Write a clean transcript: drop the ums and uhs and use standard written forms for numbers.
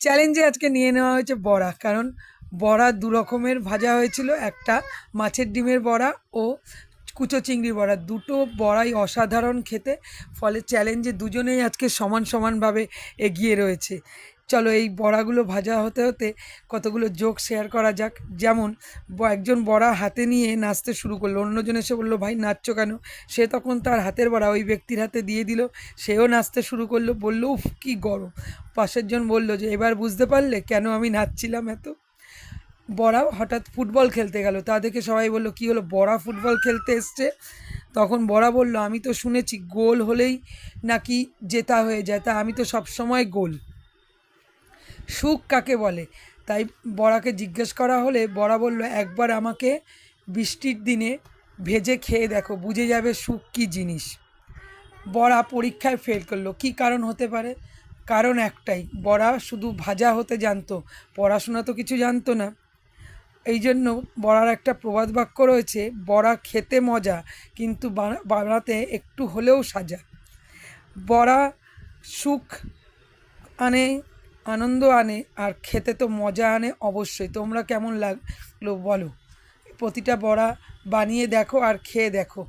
চ্যালেঞ্জে আজকে নিয়ে নেওয়া হয়েছে বড়া, কারণ বড়া দু রকমের ভাজা হয়েছিল, একটা মাছের ডিমের বড়া ও কুচো চিংড়ির বড়া। দুটো বড়াই অসাধারণ খেতে, ফলে চ্যালেঞ্জে দুজনেই আজকে সমান সমানভাবে এগিয়ে রয়েছে। চলো এই বড়াগুলো ভাজা হতে হতে কতগুলো জোক শেয়ার করা যাক। যেমন একজন বড়া হাতে নিয়ে নাচতে শুরু করলো, অন্যজন এসে বললো ভাই নাচছো কেন? সে তখন তার হাতের বড়া ওই ব্যক্তির হাতে দিয়ে দিল, সেও নাচতে শুরু করলো, বললো উফ কী গরম। পাশের জন বলল যে এবার বুঝতে পারলে কেন আমি নাচছিলাম এত। বড়া হঠাৎ ফুটবল খেলতে গেল, তা দেখে সবাই বলল কী হলো, বড়া ফুটবল খেলতে এসছে? তখন বড়া বলল আমি তো শুনেছি গোল হলেই নাকি জেতা হয়ে যায়, তা আমি তো সবসময় গোল। সুখ কাকে বলে? তাই বড়াকে জিজ্ঞেস করা হলে বড়া বলল একবার আমাকে বৃষ্টির দিনে ভেজে খেয়ে দেখো, বুঝে যাবে সুখ কী জিনিস। বড়া পরীক্ষায় ফেল করলো, কী কারণ হতে পারে? কারণ একটাই, বড়া শুধু ভাজা হতে জানতো, পড়াশোনা তো কিছু জানতো না। এই জন্য বড়ার একটা প্রবাদ বাক্য রয়েছে, বড়া খেতে মজা কিন্তু বানাতে একটু হলেও সাজা। বড়া সুখ আনে, আনন্দ আনে, আর খেতে তো মজা আনে অবশ্যই। তোমরা কেমন লাগলো বলো? প্রতিটা বড়া বানিয়ে দেখো আর খেয়ে দেখো।